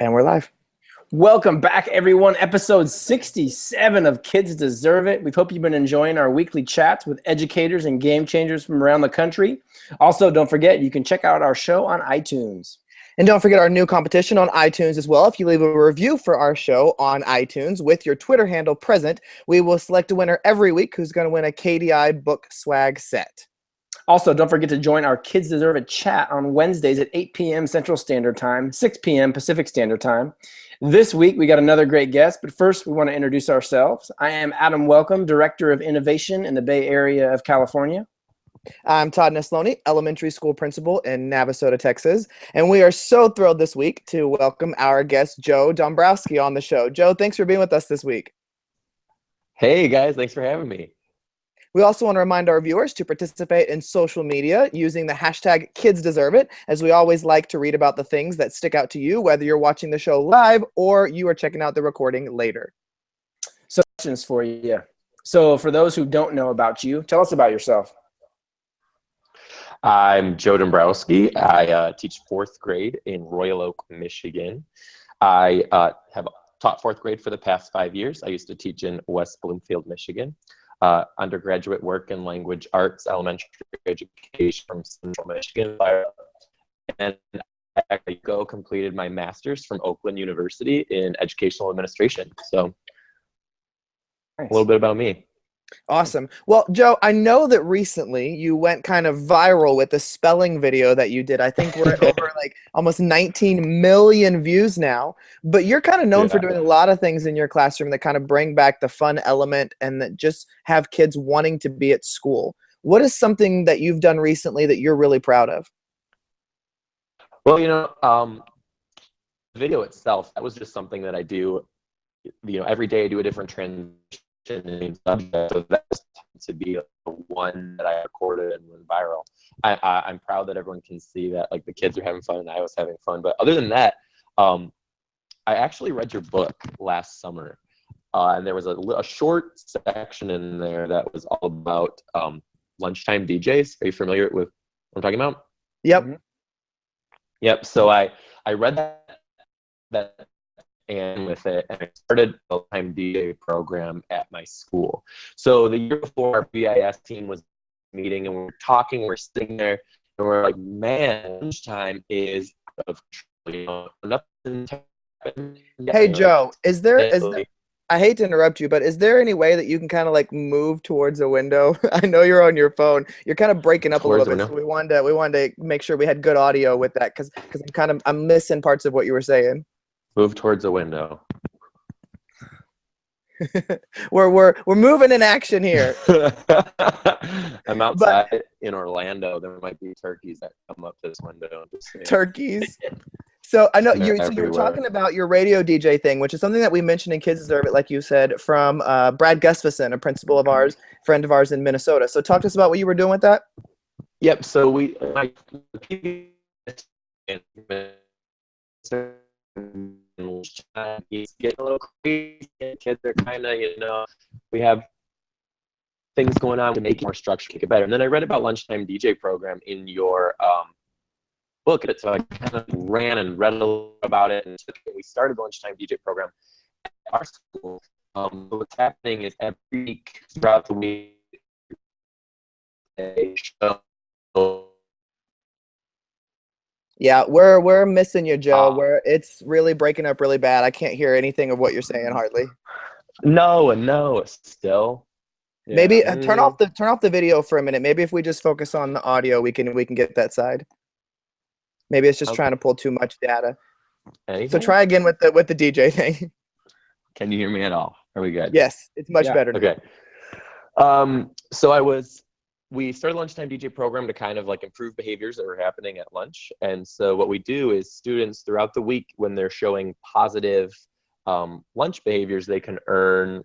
And we're live. Welcome back, everyone. Episode 67 of Kids Deserve It. We hope you've been enjoying our weekly chats with educators and game changers from around the country. Also, don't forget, you can check out our show on iTunes. And don't forget our new competition on iTunes as well. If you leave a review for our show on iTunes with your Twitter handle present, we will select a winner every week who's going to win a KDI book swag set. Also, don't forget to join our Kids Deserve It chat on Wednesdays at 8 p.m. Central Standard Time, 6 p.m. Pacific Standard Time. This week, we got another great guest, but first, we want to introduce ourselves. I am Adam Welcome, Director of Innovation in the Bay Area of California. I'm Todd Nesloni, Elementary School Principal in Navasota, Texas, and we are so thrilled this week to welcome our guest, Joe Dombrowski, on the show. Joe, thanks for being with us this week. Hey, guys. Thanks for having me. We also want to remind our viewers to participate in social media using the hashtag KidsDeserveIt, as we always like to read about the things that stick out to you, whether you're watching the show live or you are checking out the recording later. So, questions for you. So, for those who don't know about you, tell us about yourself. I'm Joe Dombrowski. I teach fourth grade in Royal Oak, Michigan. I have taught fourth grade for the past 5 years. I used to teach in West Bloomfield, Michigan. Undergraduate work in language arts, elementary education from Central Michigan. And I completed my master's from Oakland University in educational administration. So nice. A little bit about me. Awesome. Well, Joe, I know that recently you went kind of viral with the spelling video that you did. I think we're at over like almost 19 million views now, but you're kind of known for doing a lot of things in your classroom that kind of bring back the fun element and that just have kids wanting to be at school. What is something that you've done recently that you're really proud of? Well, the video itself, that was just something that I do, every day I do a different transition in subject, so that's to be the one that I recorded and went viral. I'm proud that everyone can see that, like, the kids are having fun and I was having fun. But other than that, I actually read your book last summer, and there was a short section in there that was all about lunchtime DJs. Are you familiar with what I'm talking about? Yep. Mm-hmm. Yep. So I read that and with it, and I started a lunchtime DJ program at my school. So the year before, our BIS team was meeting, and we were talking, we're sitting there, and we're like, man, lunchtime is out of control, nothing happened. Hey, Joe, is there, I hate to interrupt you, but is there any way that you can kind of like move towards a window? I know you're on your phone. You're kind of breaking up a little bit, so we wanted to make sure we had good audio with that, because I'm missing parts of what you were saying. Move towards a window. we're moving in action here. I'm outside in Orlando. There might be turkeys that come up this window. Turkeys. So I know you were talking about your radio DJ thing, which is something that we mentioned in Kids Deserve It, like you said, from Brad Gustafson, a principal of ours, friend of ours in Minnesota. So talk to us about what you were doing with that. Yep. So it's getting a little crazy. Kids are kind of, we have things going on to make it more structured, make it better. And then I read about lunchtime DJ program in your book, so I kind of ran and read a little about it, and we started the lunchtime DJ program at our school. What's happening is every week throughout the week, a show. Yeah, we're missing you, Joe. Where it's really breaking up really bad. I can't hear anything of what you're saying hardly. No, still. Yeah. Maybe turn off the video for a minute. Maybe if we just focus on the audio, we can get that side. Maybe it's just trying to pull too much data. Anything? So try again with the DJ thing. Can you hear me at all? Are we good? Yes, it's much better. Okay. So we started a lunchtime DJ program to kind of like improve behaviors that were happening at lunch. And so what we do is students throughout the week, when they're showing positive lunch behaviors, they can earn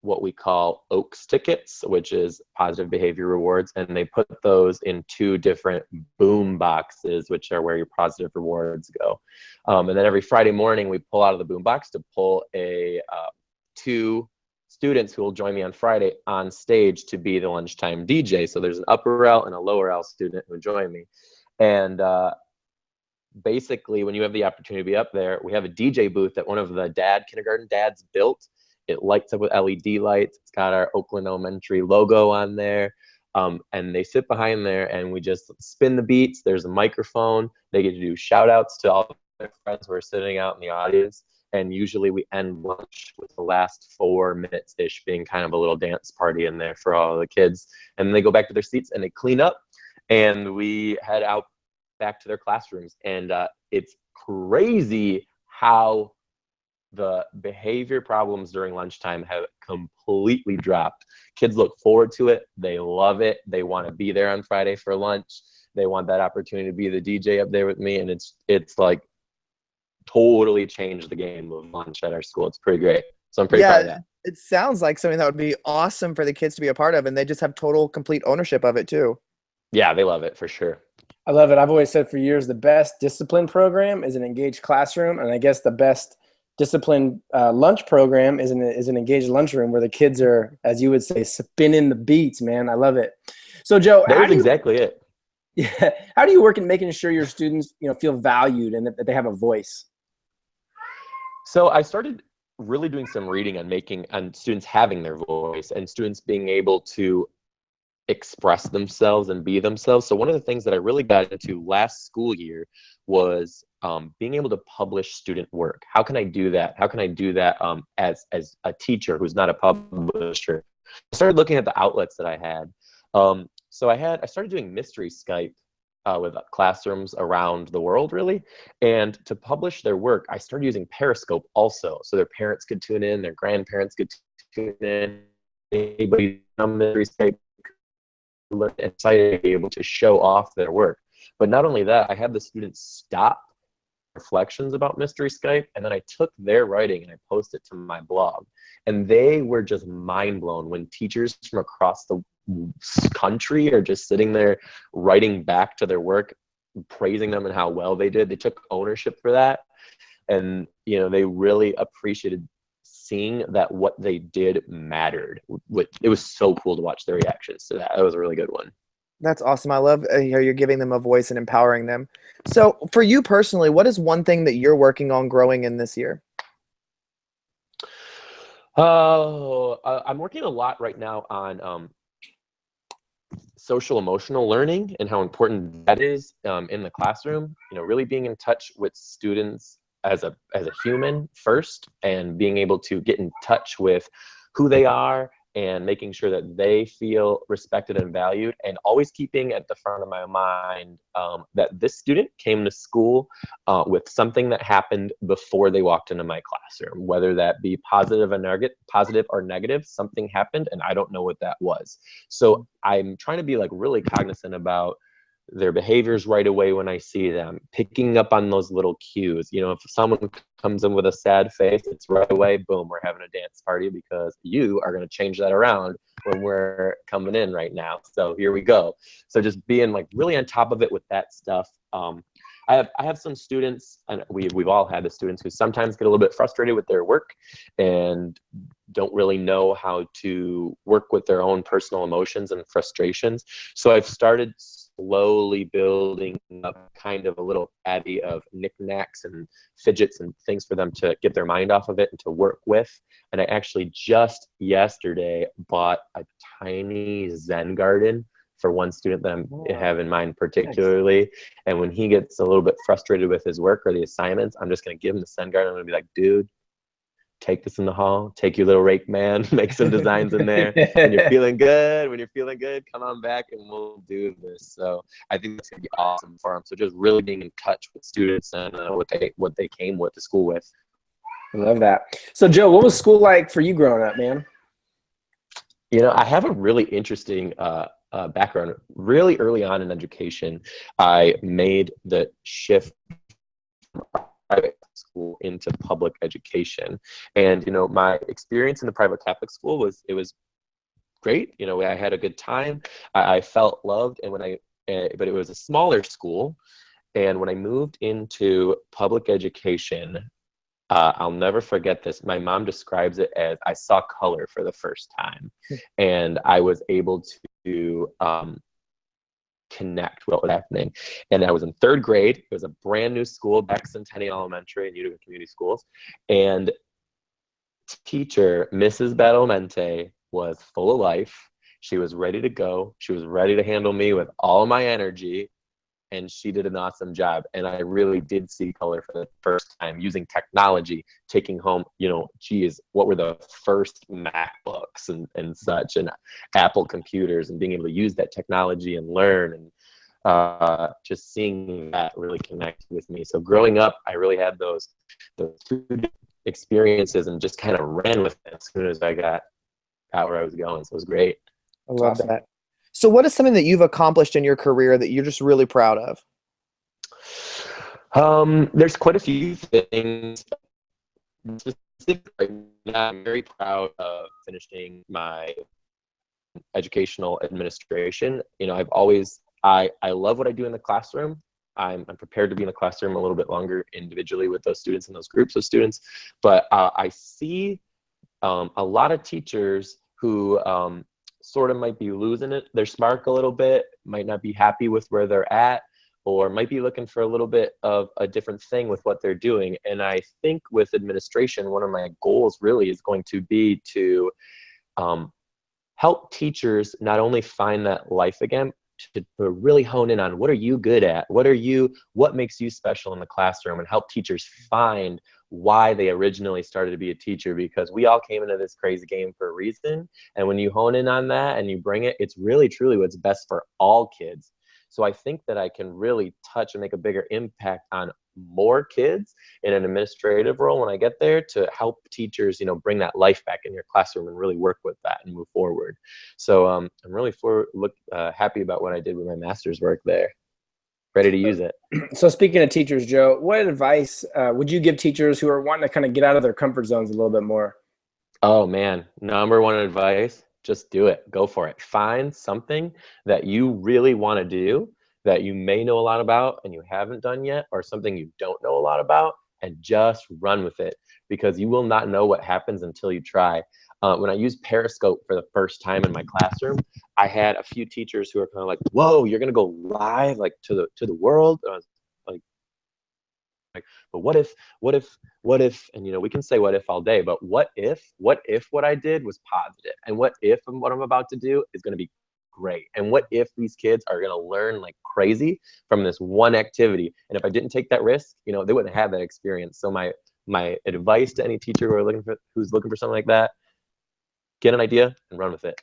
what we call OAKS tickets, which is positive behavior rewards. And they put those in 2 different boom boxes, which are where your positive rewards go. And then every Friday morning, we pull out of the boom box to pull 2 students who will join me on Friday on stage to be the lunchtime DJ. So there's an upper L and a lower L student who join me. And basically, when you have the opportunity to be up there, we have a DJ booth that one of the kindergarten dads built. It lights up with LED lights. It's got our Oakland Elementary logo on there. And they sit behind there and we just spin the beats. There's a microphone. They get to do shout outs to all their friends who are sitting out in the audience. And usually we end lunch with the last 4 minutes-ish being kind of a little dance party in there for all the kids. And then they go back to their seats and they clean up and we head out back to their classrooms. And it's crazy how the behavior problems during lunchtime have completely dropped. Kids look forward to it. They love it. They want to be there on Friday for lunch. They want that opportunity to be the DJ up there with me. And it's like totally changed the game of lunch at our school. It's pretty great. So I'm pretty proud of that. It sounds like something that would be awesome for the kids to be a part of, and they just have total, complete ownership of it too. Yeah, they love it for sure. I love it. I've always said for years, the best discipline program is an engaged classroom. And I guess the best disciplined lunch program is an engaged lunchroom where the kids are, as you would say, spinning the beats, man. I love it. So Joe, that's exactly it. Yeah. How do you work in making sure your students, feel valued and that they have a voice? So I started really doing some reading on students having their voice and students being able to express themselves and be themselves. So one of the things that I really got into last school year was being able to publish student work. How can I do that? How can I do that as a teacher who's not a publisher? I started looking at the outlets that I had. So I started doing mystery Skype with classrooms around the world, really. And to publish their work, I started using Periscope also. So their parents could tune in, their grandparents could tune in, anybody on mystery Skype excited to be able to show off their work. But not only that, I had the students stop reflections about mystery Skype, and then I took their writing and I posted it to my blog. And they were just mind blown when teachers from across the country are just sitting there writing back to their work, praising them and how well they did. They took ownership for that. And, they really appreciated seeing that what they did mattered. It was so cool to watch their reactions to that. That was a really good one. That's awesome. I love how you're giving them a voice and empowering them. So for you personally, what is one thing that you're working on growing in this year? I'm working a lot right now on social emotional learning and how important that is in the classroom. Really being in touch with students as a human first, and being able to get in touch with who they are and making sure that they feel respected and valued, and always keeping at the front of my mind that this student came to school with something that happened before they walked into my classroom, whether that be positive or negative, something happened and I don't know what that was. So I'm trying to be really cognizant about their behaviors right away when I see them, picking up on those little cues. If someone comes in with a sad face, it's right away, boom, we're having a dance party because you are going to change that around when we're coming in right now. So here we go. So just being really on top of it with that stuff. I have some students, and we've all had the students who sometimes get a little bit frustrated with their work and don't really know how to work with their own personal emotions and frustrations. So I've started slowly building up kind of a little caddy of knickknacks and fidgets and things for them to get their mind off of it and to work with. And I actually just yesterday bought a tiny Zen Garden for one student that I have in mind particularly. Nice. And when he gets a little bit frustrated with his work or the assignments, I'm just going to give him the Zen Garden. I'm going to be like, dude, take this in the hall, take your little rake, man, make some designs in there. When you're feeling good, come on back and we'll do this. So I think that's gonna be awesome for them. So just really being in touch with students and what they came with to school with. I love that. So Joe, what was school like for you growing up, man? I have a really interesting background. Really early on in education, I made the shift from private school into public education. And, my experience in the private Catholic school was great. I had a good time. I felt loved. And but it was a smaller school. And when I moved into public education, I'll never forget this. My mom describes it as I saw color for the first time. And I was able to connect what was happening. And I was in 3rd grade. It was a brand new school, back Centennial Elementary and Utica Community Schools. And teacher, Mrs. Badalmente, was full of life. She was ready to go. She was ready to handle me with all of my energy. And she did an awesome job. And I really did see color for the first time using technology, taking home, geez, what were the first MacBooks and such, and Apple computers, and being able to use that technology and learn, and just seeing that really connect with me. So growing up, I really had those 2 experiences and just kind of ran with it as soon as I got where I was going. So it was great. I love Awesome. that. So what is something that you've accomplished in your career that you're just really proud of? There's quite a few things. Specifically, I'm very proud of finishing my educational administration. I love what I do in the classroom. I'm prepared to be in the classroom a little bit longer individually with those students and those groups of students. But I see a lot of teachers who sort of might be losing their spark a little bit, might not be happy with where they're at, or might be looking for a little bit of a different thing with what they're doing. And I think with administration, one of my goals really is going to be to help teachers not only find that life again, to really hone in on what are you good at, what makes you special in the classroom, and help teachers find why they originally started to be a teacher, because we all came into this crazy game for a reason. And when you hone in on that and you bring it, it's really truly what's best for all kids. So I think that I can really touch and make a bigger impact on more kids in an administrative role when I get there, to help teachers, bring that life back in your classroom and really work with that and move forward. So I'm really happy about what I did with my master's work there. Ready to use it. So speaking of teachers, Joe, what advice would you give teachers who are wanting to kind of get out of their comfort zones a little bit more? Oh man, number one advice, just do it. Go for it. Find something that you really want to do, that you may know a lot about and you haven't done yet, or something you don't know a lot about, and just run with it, because you will not know what happens until you try. When I used Periscope for the first time in my classroom, I had a few teachers who were kind of like, "Whoa, you're gonna go live like to the world?" And I was like, but what if, and we can say what if all day, but what if what I did was positive, and what if what I'm about to do is going to be great, and what if these kids are going to learn like crazy from this one activity, and if I didn't take that risk, they wouldn't have that experience. So my advice to any teacher who's looking for something like that: get an idea and run with it.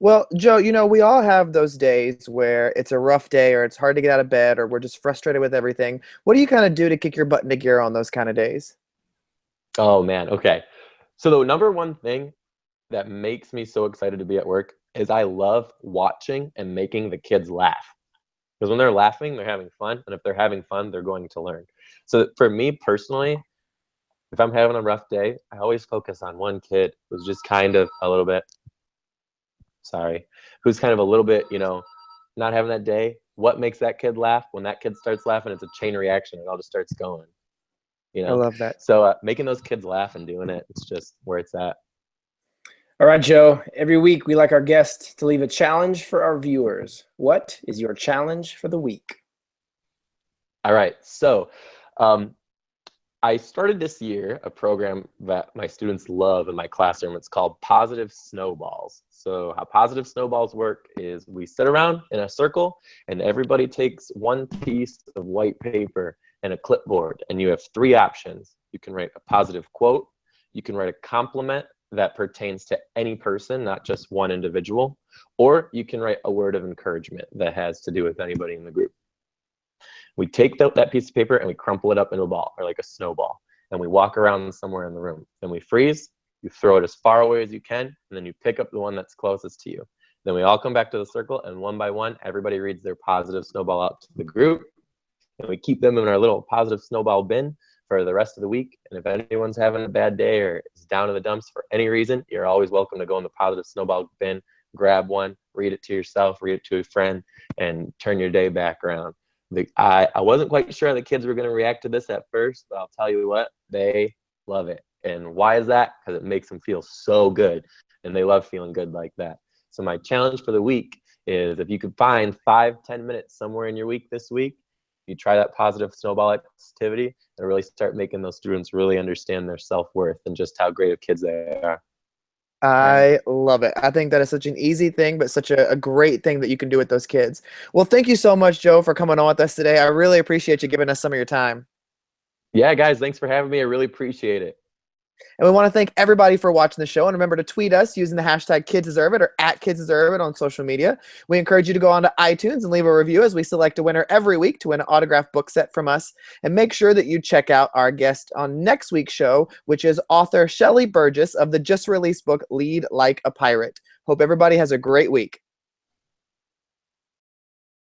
Well, Joe, we all have those days where it's a rough day, or it's hard to get out of bed, or we're just frustrated with everything. What do you kind of do to kick your butt into gear on those kind of days? Oh man, okay. So the number one thing that makes me so excited to be at work is I love watching and making the kids laugh. Because when they're laughing, they're having fun. And if they're having fun, they're going to learn. So for me personally, if I'm having a rough day, I always focus on one kid who's just kind of a little bit, who's kind of a little bit, not having that day. What makes that kid laugh? When that kid starts laughing, it's a chain reaction. It all just starts going, I love that. So making those kids laugh and doing it, it's just where it's at. All right, Joe, every week we like our guests to leave a challenge for our viewers. What is your challenge for the week? All right, so I started this year a program that my students love in my classroom. It's called Positive Snowballs. So how Positive Snowballs work is we sit around in a circle and everybody takes one piece of white paper and a clipboard, and you have 3 options. You can write a positive quote, you can write a compliment that pertains to any person, not just one individual, or you can write a word of encouragement that has to do with anybody in the group. We take that piece of paper and we crumple it up into a ball, or like a snowball, and we walk around somewhere in the room. Then we freeze, you throw it as far away as you can, and then you pick up the one that's closest to you. Then we all come back to the circle, and one by one, everybody reads their positive snowball out to the group, and we keep them in our little positive snowball bin for the rest of the week. And if anyone's having a bad day or is down in the dumps for any reason, you're always welcome to go in the positive snowball bin, grab one, read it to yourself, read it to a friend, and turn your day back around. I wasn't quite sure how the kids were going to react to this at first, but I'll tell you what, they love it. And why is that? Because it makes them feel so good, and they love feeling good like that. So my challenge for the week is if you could find 5-10 minutes somewhere in your week this week, you try that positive snowball activity and really start making those students really understand their self-worth and just how great of kids they are. I love it. I think that is such an easy thing, but such a great thing that you can do with those kids. Well, thank you so much, Joe, for coming on with us today. I really appreciate you giving us some of your time. Yeah, guys, thanks for having me. I really appreciate it. And we want to thank everybody for watching the show. And remember to tweet us using the hashtag #KidsDeserveIt or @KidsDeserveIt on social media. We encourage you to go onto iTunes and leave a review as we select a winner every week to win an autographed book set from us. And make sure that you check out our guest on next week's show, which is author Shelley Burgess of the just released book, Lead Like a Pirate. Hope everybody has a great week.